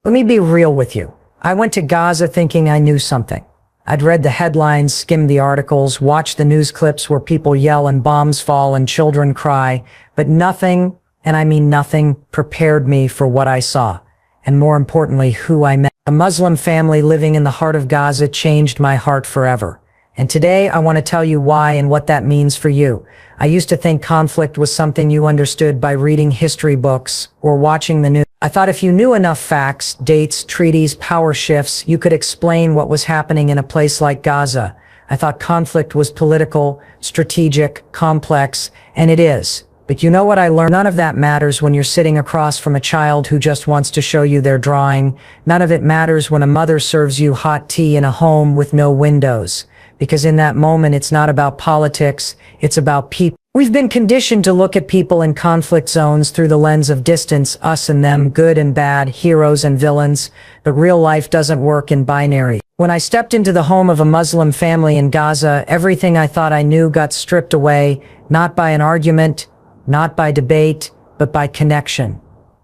Let me be real with you. I went to Gaza thinking I knew something. I'd read the headlines, skimmed the articles, watched the news clips where people yell and bombs fall and children cry, but nothing, and I mean nothing, prepared me for what I saw. And more importantly, who I met. A Muslim family living in the heart of Gaza changed my heart forever. And today I want to tell you why and what that means for you. I used to think conflict was something you understood by reading history books or watching the news. I thought if you knew enough facts, dates, treaties, power shifts, you could explain what was happening in a place like Gaza. I thought conflict was political, strategic, complex, and it is. But you know what I learned? None of that matters when you're sitting across from a child who just wants to show you their drawing. None of it matters when a mother serves you hot tea in a home with no windows. Because in that moment, it's not about politics, it's about people. We've been conditioned to look at people in conflict zones through the lens of distance, us and them, good and bad, heroes and villains, but real life doesn't work in binary. When I stepped into the home of a Muslim family in Gaza, everything I thought I knew got stripped away, not by an argument, not by debate, but by connection.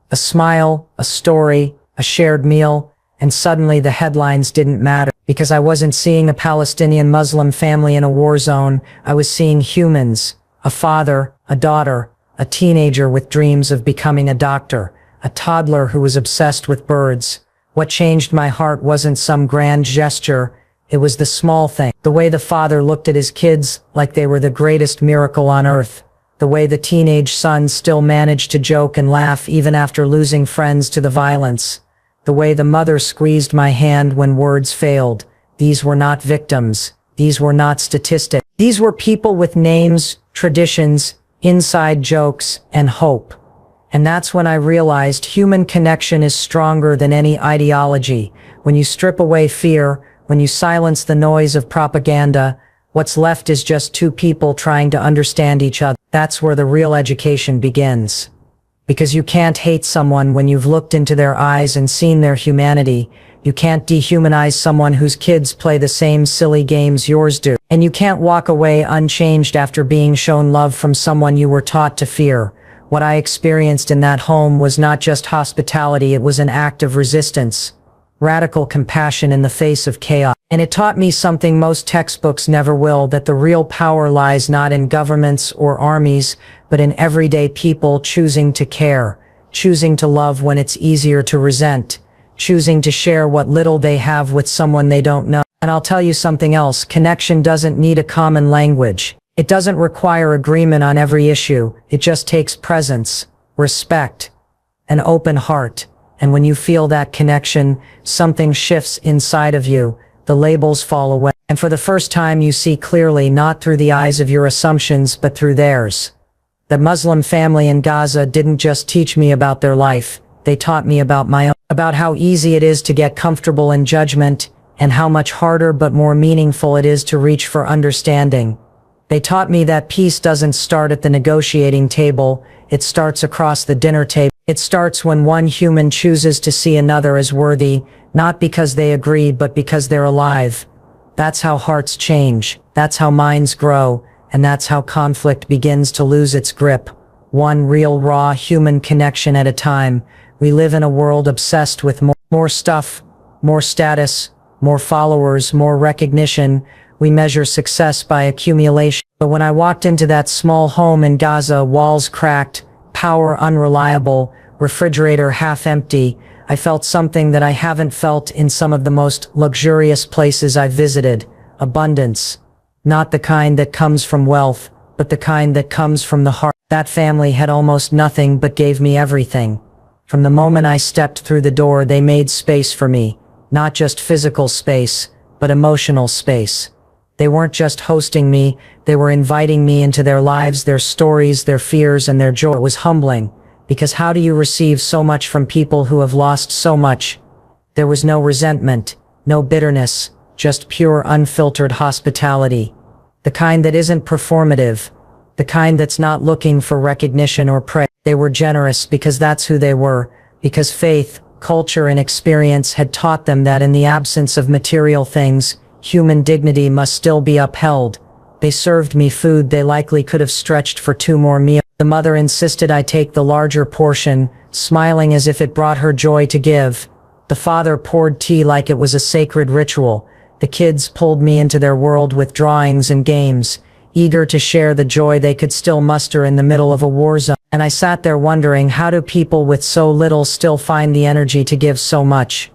A smile, a story, a shared meal, and suddenly the headlines didn't matter. Because I wasn't seeing a Palestinian Muslim family in a war zone, I was seeing humans. A father, a daughter, a teenager with dreams of becoming a doctor, a toddler who was obsessed with birds. What changed my heart wasn't some grand gesture, it was the small thing. The way the father looked at his kids like they were the greatest miracle on earth. The way the teenage son still managed to joke and laugh even after losing friends to the violence. The way the mother squeezed my hand when words failed. These were not victims. These were not statistics. These were people with names, traditions, inside jokes, and hope. And that's when I realized human connection is stronger than any ideology. When you strip away fear, when you silence the noise of propaganda, what's left is just two people trying to understand each other. That's where the real education begins. Because you can't hate someone when you've looked into their eyes and seen their humanity. You can't dehumanize someone whose kids play the same silly games yours do. And you can't walk away unchanged after being shown love from someone you were taught to fear. What I experienced in that home was not just hospitality, it was an act of resistance. Radical compassion in the face of chaos. And it taught me something most textbooks never will, that the real power lies not in governments or armies, but in everyday people choosing to care, choosing to love when it's easier to resent, choosing to share what little they have with someone they don't know. And I'll tell you something else, connection doesn't need a common language. It doesn't require agreement on every issue. It just takes presence, respect, an open heart. And when you feel that connection, something shifts inside of you. The labels fall away. And for the first time you see clearly, not through the eyes of your assumptions, but through theirs. The Muslim family in Gaza didn't just teach me about their life. They taught me about my own. About how easy it is to get comfortable in judgment, and how much harder but more meaningful it is to reach for understanding. They taught me that peace doesn't start at the negotiating table, it starts across the dinner table. It starts when one human chooses to see another as worthy, not because they agree but because they're alive. That's how hearts change, that's how minds grow, and that's how conflict begins to lose its grip. One real raw human connection at a time. We live in a world obsessed with more stuff, more status, more followers, more recognition. We measure success by accumulation. But when I walked into that small home in Gaza, walls cracked, power unreliable, refrigerator half empty, I felt something that I haven't felt in some of the most luxurious places I've visited. Abundance. Not the kind that comes from wealth, but the kind that comes from the heart. That family had almost nothing but gave me everything. From the moment I stepped through the door, they made space for me. Not just physical space, but emotional space. They weren't just hosting me, they were inviting me into their lives, their stories, their fears, and their joy. It was humbling, because how do you receive so much from people who have lost so much? There was no resentment, no bitterness, just pure unfiltered hospitality. The kind that isn't performative, the kind that's not looking for recognition or praise. They were generous because that's who they were, because faith, culture, and experience had taught them that in the absence of material things, human dignity must still be upheld. They served me food they likely could have stretched for 2 more meals. The mother insisted I take the larger portion, smiling as if it brought her joy to give. The father poured tea like it was a sacred ritual. The kids pulled me into their world with drawings and games, eager to share the joy they could still muster in the middle of a war zone. And I sat there wondering, how do people with so little still find the energy to give so much?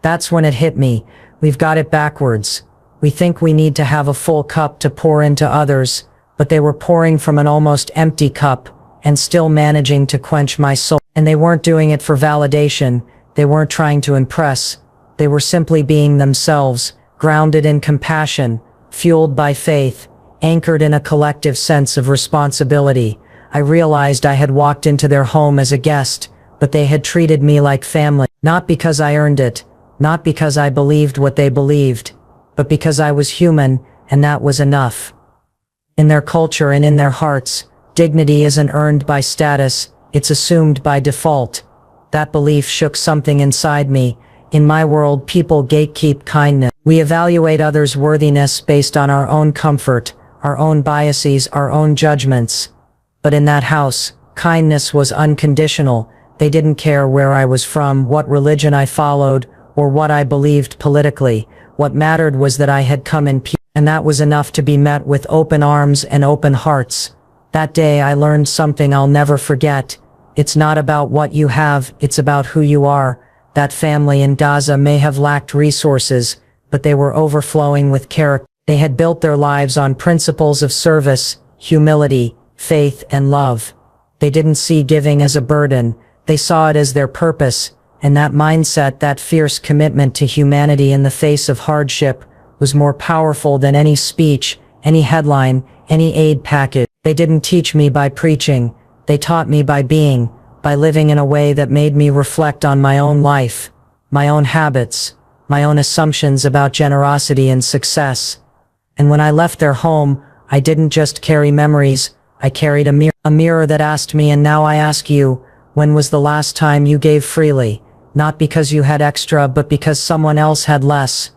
That's when it hit me. We've got it backwards. We think we need to have a full cup to pour into others, but they were pouring from an almost empty cup and still managing to quench my soul. And they weren't doing it for validation. They weren't trying to impress. They were simply being themselves, grounded in compassion, fueled by faith, anchored in a collective sense of responsibility. I realized I had walked into their home as a guest, but they had treated me like family. Not because I earned it, not because I believed what they believed, but because I was human, and that was enough. In their culture and in their hearts, dignity isn't earned by status, it's assumed by default. That belief shook something inside me. In my world, people gatekeep kindness. We evaluate others' worthiness based on our own comfort, our own biases, our own judgments. But in that house, kindness was unconditional. They didn't care where I was from, what religion I followed, or what I believed politically. What mattered was that I had come in peace, and that was enough to be met with open arms and open hearts. That day I learned something I'll never forget. It's not about what you have, it's about who you are. That family in Gaza may have lacked resources, but they were overflowing with character. They had built their lives on principles of service, humility, faith, and love. They didn't see giving as a burden, they saw it as their purpose, and that mindset, that fierce commitment to humanity in the face of hardship, was more powerful than any speech, any headline, any aid package. They didn't teach me by preaching, they taught me by being, by living in a way that made me reflect on my own life, my own habits, my own assumptions about generosity and success. And when I left their home, I didn't just carry memories, I carried a mirror that asked me, and now I ask you, when was the last time you gave freely? Not because you had extra, but because someone else had less.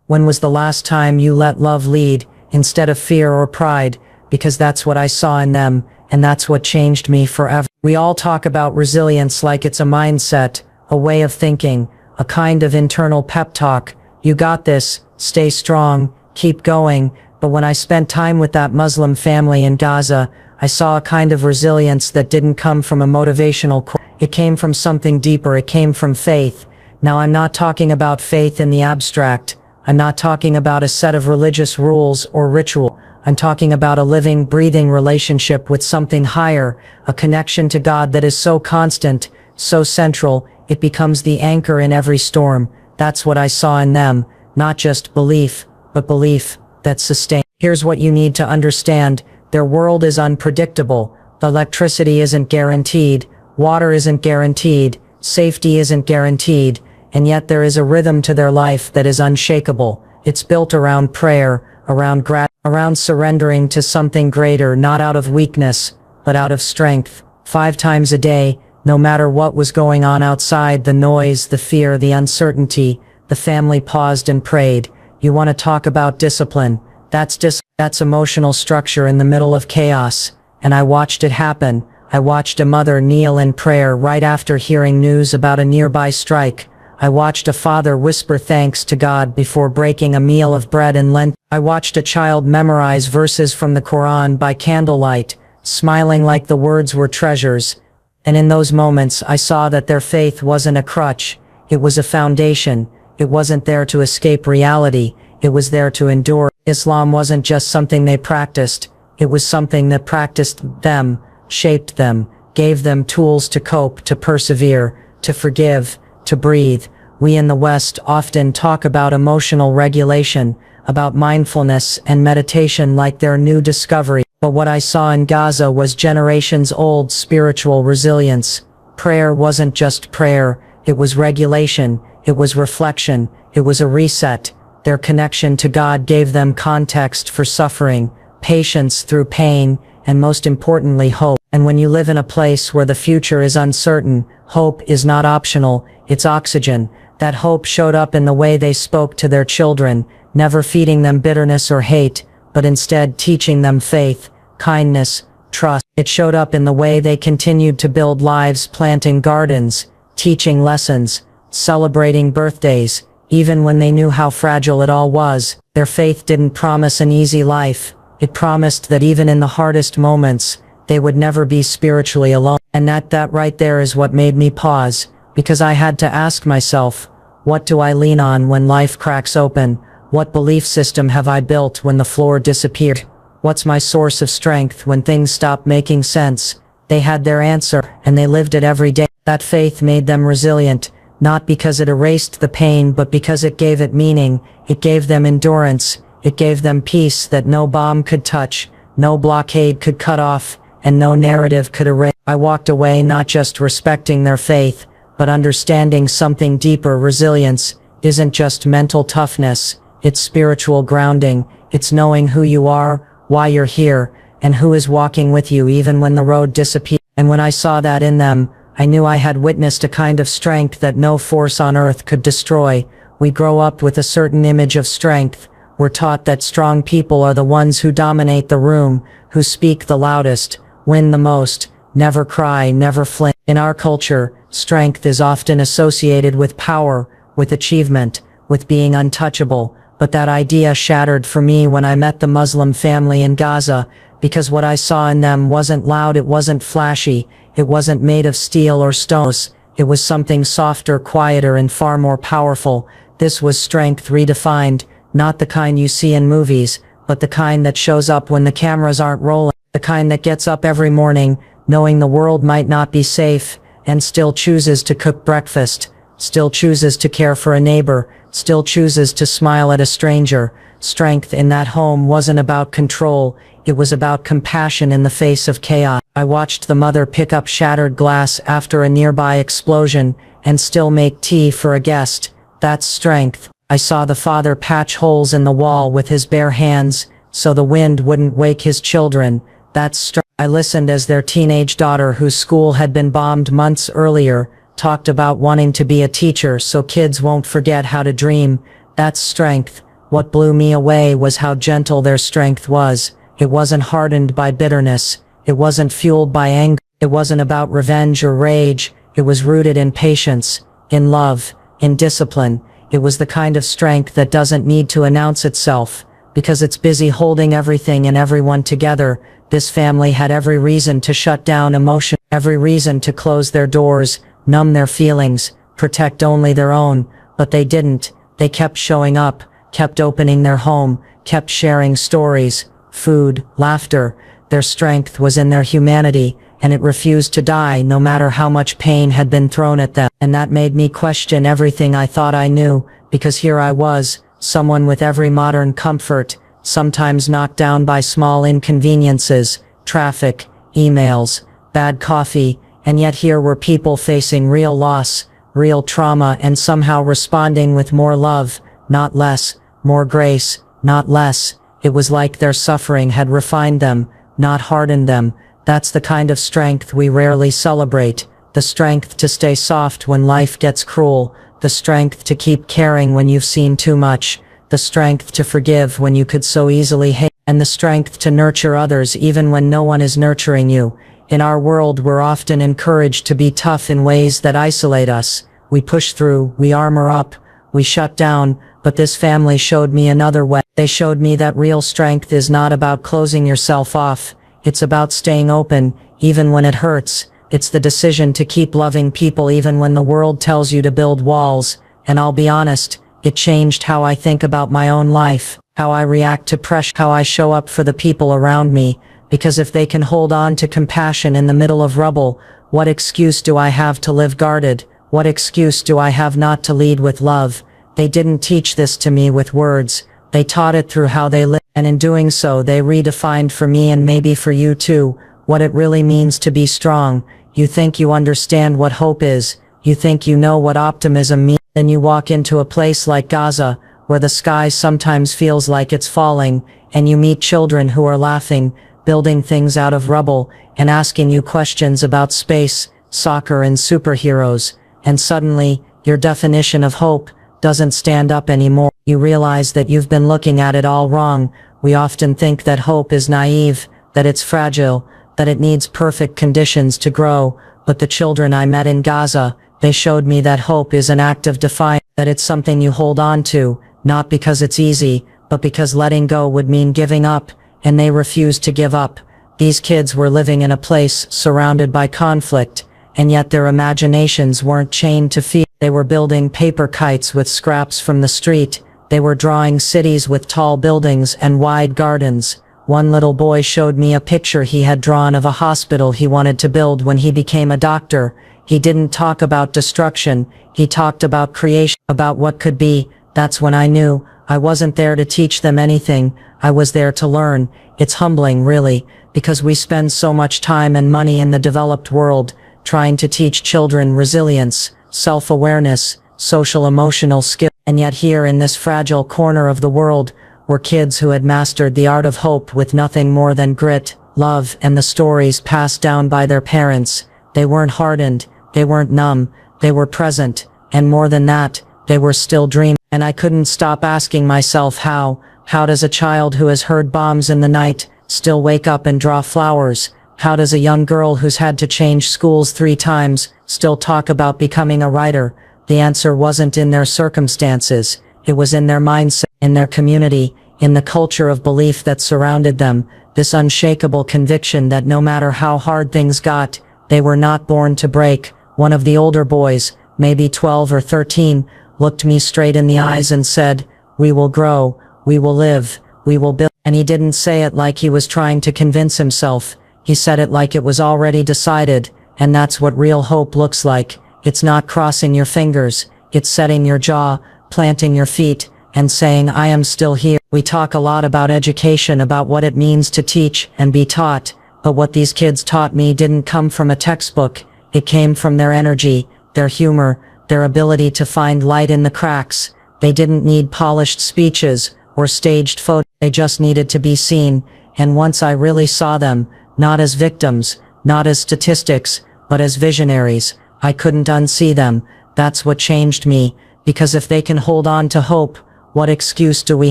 When was the last time you let love lead, instead of fear or pride? Because that's what I saw in them, and that's what changed me forever. We all talk about resilience like it's a mindset, a way of thinking, a kind of internal pep talk. You got this, stay strong, keep going. But when I spent time with that Muslim family in Gaza, I saw a kind of resilience that didn't come from a motivational quote. It came from something deeper, it came from faith. Now I'm not talking about faith in the abstract. I'm not talking about a set of religious rules or ritual. I'm talking about a living, breathing relationship with something higher, a connection to God that is so constant, so central, it becomes the anchor in every storm. That's what I saw in them, not just belief, but belief that sustains. Here's what you need to understand. Their world is unpredictable. The electricity isn't guaranteed, water isn't guaranteed, safety isn't guaranteed, and yet there is a rhythm to their life that is unshakable. It's built around prayer, around gratitude, around surrendering to something greater, not out of weakness, but out of strength. 5 times a day, no matter what was going on outside, the noise, the fear, the uncertainty, the family paused and prayed. You want to talk about discipline? That's emotional structure in the middle of chaos. And I watched it happen. I watched a mother kneel in prayer right after hearing news about a nearby strike. I watched a father whisper thanks to God before breaking a meal of bread and Lent. I watched a child memorize verses from the Qur'an by candlelight, smiling like the words were treasures. And in those moments, I saw that their faith wasn't a crutch. It was a foundation. It wasn't there to escape reality. It was there to endure. Islam wasn't just something they practiced. It was something that practiced them, shaped them, gave them tools to cope, to persevere, to forgive, to breathe. We in the West often talk about emotional regulation, about mindfulness and meditation like they're new discovery. But what I saw in Gaza was generations-old spiritual resilience. Prayer wasn't just prayer, it was regulation, it was reflection, it was a reset. Their connection to God gave them context for suffering, patience through pain, and most importantly, hope. And when you live in a place where the future is uncertain, hope is not optional, it's oxygen. That hope showed up in the way they spoke to their children, never feeding them bitterness or hate, but instead teaching them faith, kindness, trust. It showed up in the way they continued to build lives, planting gardens, teaching lessons, celebrating birthdays, even when they knew how fragile it all was. Their faith didn't promise an easy life. It promised that even in the hardest moments, they would never be spiritually alone. And that right there is what made me pause, because I had to ask myself, what do I lean on when life cracks open? What belief system have I built when the floor disappeared? What's my source of strength when things stop making sense? They had their answer, and they lived it every day. That faith made them resilient, not because it erased the pain, but because it gave it meaning. It gave them endurance. It gave them peace that no bomb could touch, no blockade could cut off, and no narrative could erase. I walked away not just respecting their faith, but understanding something deeper. Resilience isn't just mental toughness. It's spiritual grounding. It's knowing who you are, why you're here, and who is walking with you even when the road disappears. And when I saw that in them, I knew I had witnessed a kind of strength that no force on earth could destroy. We grow up with a certain image of strength. We're taught that strong people are the ones who dominate the room, who speak the loudest, win the most, never cry, never flinch. In our culture, strength is often associated with power, with achievement, with being untouchable. But that idea shattered for me when I met the Muslim family in Gaza, because what I saw in them wasn't loud, it wasn't flashy, it wasn't made of steel or stones. It was something softer, quieter, and far more powerful. This was strength redefined, not the kind you see in movies, but the kind that shows up when the cameras aren't rolling, the kind that gets up every morning, knowing the world might not be safe, and still chooses to cook breakfast, still chooses to care for a neighbor, still chooses to smile at a stranger. Strength in that home wasn't about control, it was about compassion in the face of chaos. I watched the mother pick up shattered glass after a nearby explosion, and still make tea for a guest. That's strength. I saw the father patch holes in the wall with his bare hands, so the wind wouldn't wake his children. That's strength. I listened as their teenage daughter, whose school had been bombed months earlier, talked about wanting to be a teacher so kids won't forget how to dream. That's strength. What blew me away was how gentle their strength was. It wasn't hardened by bitterness. It wasn't fueled by anger. It wasn't about revenge or rage. It was rooted in patience, in love, in discipline. It was the kind of strength that doesn't need to announce itself, because it's busy holding everything and everyone together. This family had every reason to shut down emotion, every reason to close their doors, numb their feelings, protect only their own, but they didn't. They kept showing up, kept opening their home, kept sharing stories, food, laughter. Their strength was in their humanity, and it refused to die no matter how much pain had been thrown at them. And that made me question everything I thought I knew, because here I was, someone with every modern comfort, sometimes knocked down by small inconveniences, traffic, emails, bad coffee, and yet here were people facing real loss, real trauma, and somehow responding with more love, not less, more grace, not less. It was like their suffering had refined them, not hardened them. That's the kind of strength we rarely celebrate. The strength to stay soft when life gets cruel. The strength to keep caring when you've seen too much. The strength to forgive when you could so easily hate. And the strength to nurture others even when no one is nurturing you. In our world, we're often encouraged to be tough in ways that isolate us. We push through, we armor up, we shut down, but this family showed me another way. They showed me that real strength is not about closing yourself off. It's about staying open, even when it hurts. It's the decision to keep loving people even when the world tells you to build walls. And I'll be honest, it changed how I think about my own life, how I react to pressure, how I show up for the people around me. Because if they can hold on to compassion in the middle of rubble, what excuse do I have to live guarded? What excuse do I have not to lead with love? They didn't teach this to me with words. They taught it through how they lived, and in doing so they redefined for me, and maybe for you too, what it really means to be strong. You think you understand what hope is. You think you know what optimism means. Then you walk into a place like Gaza, where the sky sometimes feels like it's falling, and you meet children who are laughing, building things out of rubble, and asking you questions about space, soccer, and superheroes. And suddenly, your definition of hope doesn't stand up anymore. You realize that you've been looking at it all wrong. We often think that hope is naive, that it's fragile, that it needs perfect conditions to grow. But the children I met in Gaza, They showed me that hope is an act of defiance, that it's something you hold on to, not because it's easy, but because letting go would mean giving up, and they refused to give up. These kids were living in a place surrounded by conflict, and yet their imaginations weren't chained to fear. They were building paper kites with scraps from the street. They were drawing cities with tall buildings and wide gardens. One little boy showed me a picture he had drawn of a hospital he wanted to build when he became a doctor. He didn't talk about destruction, he talked about creation, about what could be. That's when I knew I wasn't there to teach them anything, I was there to learn. It's humbling, really, because we spend so much time and money in the developed world trying to teach children resilience, self-awareness, social-emotional skill, and yet here in this fragile corner of the world were kids who had mastered the art of hope with nothing more than grit, love, and the stories passed down by their parents. They weren't hardened, they weren't numb, they were present, and more than that, they were still dreaming. And I couldn't stop asking myself how does a child who has heard bombs in the night still wake up and draw flowers? How does a young girl who's had to change schools 3 times still talk about becoming a writer? The answer wasn't in their circumstances, it was in their mindset, in their community, in the culture of belief that surrounded them, this unshakable conviction that no matter how hard things got, they were not born to break. One of the older boys, maybe 12 or 13, looked me straight in the eyes and said, "We will grow, we will live, we will build." And he didn't say it like he was trying to convince himself. He said it like it was already decided, and that's what real hope looks like. It's not crossing your fingers, it's setting your jaw, planting your feet, and saying, "I am still here." We talk a lot about education, about what it means to teach and be taught, but what these kids taught me didn't come from a textbook. It came from their energy, their humor, their ability to find light in the cracks. They didn't need polished speeches or staged photos. They just needed to be seen, and once I really saw them, not as victims, not as statistics, but as visionaries, I couldn't unsee them. That's what changed me, because if they can hold on to hope, what excuse do we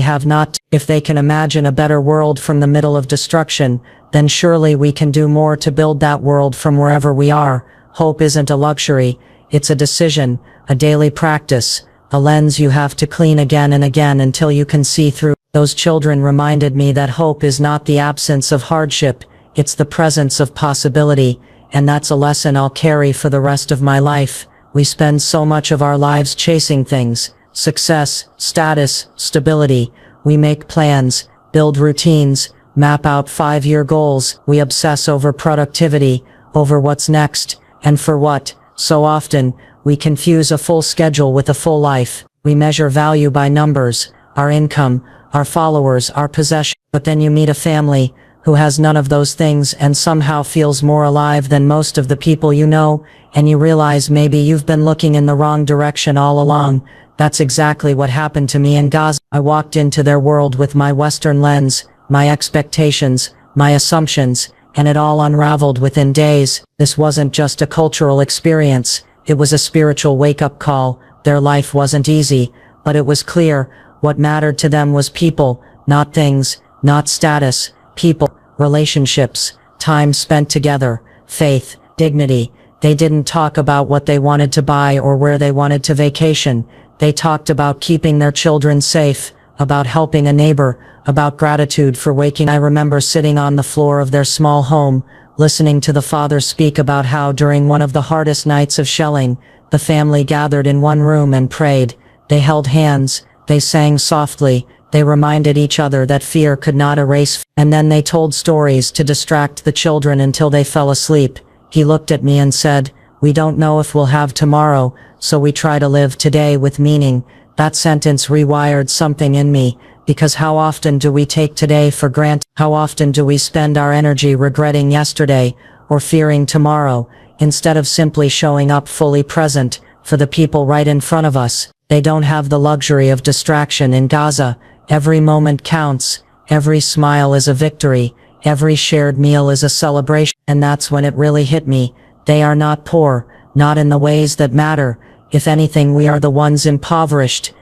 have not to? If they can imagine a better world from the middle of destruction, then surely we can do more to build that world from wherever we are. Hope isn't a luxury, it's a decision, a daily practice, a lens you have to clean again and again until you can see through. Those children reminded me that hope is not the absence of hardship, it's the presence of possibility, and that's a lesson I'll carry for the rest of my life. We spend so much of our lives chasing things, success, status, stability. We make plans, build routines, map out 5-year goals. We obsess over productivity, over what's next, and for what. So often, we confuse a full schedule with a full life. We measure value by numbers, our income, our followers, our possessions. But then you meet a family who has none of those things and somehow feels more alive than most of the people you know, and you realize maybe you've been looking in the wrong direction all along. That's exactly what happened to me in Gaza. I walked into their world with my Western lens, my expectations, my assumptions, and it all unraveled within days. This wasn't just a cultural experience, it was a spiritual wake-up call. Their life wasn't easy, but it was clear. What mattered to them was people, not things, not status, people, relationships, time spent together, faith, dignity. They didn't talk about what they wanted to buy or where they wanted to vacation. They talked about keeping their children safe, about helping a neighbor, about gratitude for waking. I remember sitting on the floor of their small home, listening to the father speak about how during one of the hardest nights of shelling, the family gathered in one room and prayed. They held hands, they sang softly, they reminded each other that fear could not erase, and then they told stories to distract the children until they fell asleep. He looked at me and said, "We don't know if we'll have tomorrow, so we try to live today with meaning." That sentence rewired something in me, because how often do we take today for granted? How often do we spend our energy regretting yesterday, or fearing tomorrow, instead of simply showing up fully present for the people right in front of us? They don't have the luxury of distraction in Gaza. Every moment counts, every smile is a victory, every shared meal is a celebration. And that's when it really hit me. They are not poor, not in the ways that matter. If anything, we are the ones impoverished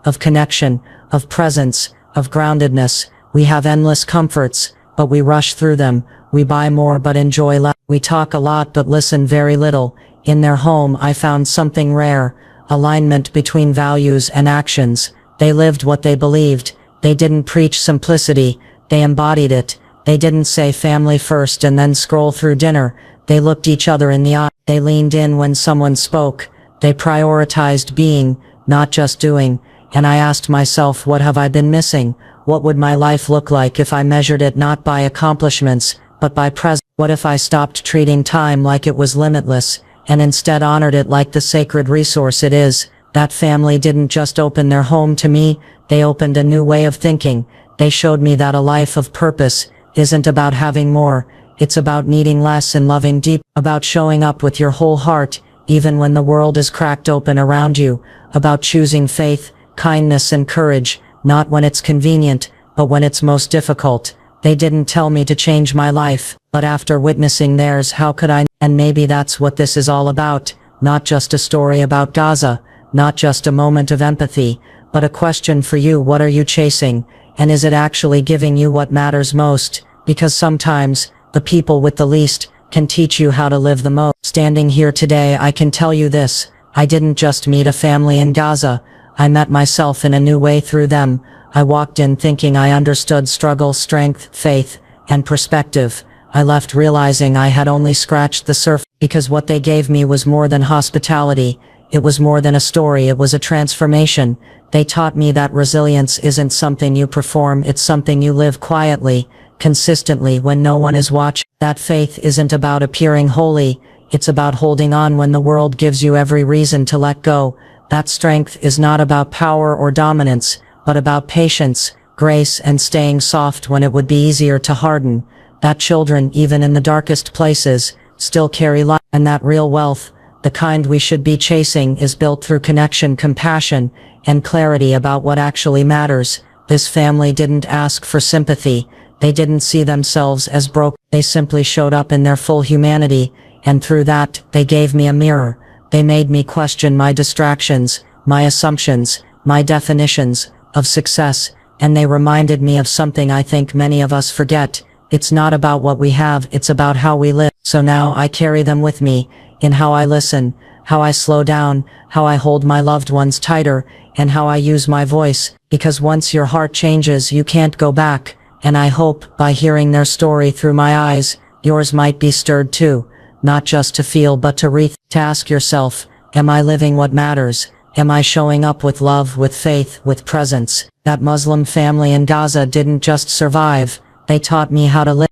of connection, of presence, of groundedness. We have endless comforts, but we rush through them. We buy more but enjoy less. We talk a lot but listen very little. In their home I found something rare, alignment between values and actions. They lived what they believed. They didn't preach simplicity, they embodied it. They didn't say family first and then scroll through dinner. They looked each other in the eye. They leaned in when someone spoke. They prioritized being, not just doing. And I asked myself, what have I been missing? What would my life look like if I measured it not by accomplishments, but by presence? What if I stopped treating time like it was limitless, and instead honored it like the sacred resource it is? That family didn't just open their home to me, they opened a new way of thinking. They showed me that a life of purpose isn't about having more, it's about needing less and loving deep, about showing up with your whole heart, even when the world is cracked open around you, about choosing faith, kindness and courage, not when it's convenient, but when it's most difficult. They didn't tell me to change my life, but after witnessing theirs, how could I? And maybe that's what this is all about, not just a story about Gaza, not just a moment of empathy, but a question for you: what are you chasing? And is it actually giving you what matters most? Because sometimes, the people with the least can teach you how to live the most. Standing here today, I can tell you this: I didn't just meet a family in Gaza, I met myself in a new way through them. I walked in thinking I understood struggle, strength, faith, and perspective. I left realizing I had only scratched the surface, because what they gave me was more than hospitality. It was more than a story, it was a transformation. They taught me that resilience isn't something you perform, it's something you live quietly, consistently when no one is watching. That faith isn't about appearing holy, it's about holding on when the world gives you every reason to let go. That strength is not about power or dominance, but about patience, grace, and staying soft when it would be easier to harden. That children, even in the darkest places, still carry light. And that real wealth, the kind we should be chasing, is built through connection, compassion, and clarity about what actually matters. This family didn't ask for sympathy. They didn't see themselves as broke. They simply showed up in their full humanity, and through that, they gave me a mirror. They made me question my distractions, my assumptions, my definitions of success, and they reminded me of something I think many of us forget. It's not about what we have, it's about how we live. So now I carry them with me, in how I listen, how I slow down, how I hold my loved ones tighter, and how I use my voice, because once your heart changes, you can't go back. And I hope, by hearing their story through my eyes, yours might be stirred too. Not just to feel, but to ask yourself, am I living what matters? Am I showing up with love, with faith, with presence? That Muslim family in Gaza didn't just survive, they taught me how to live.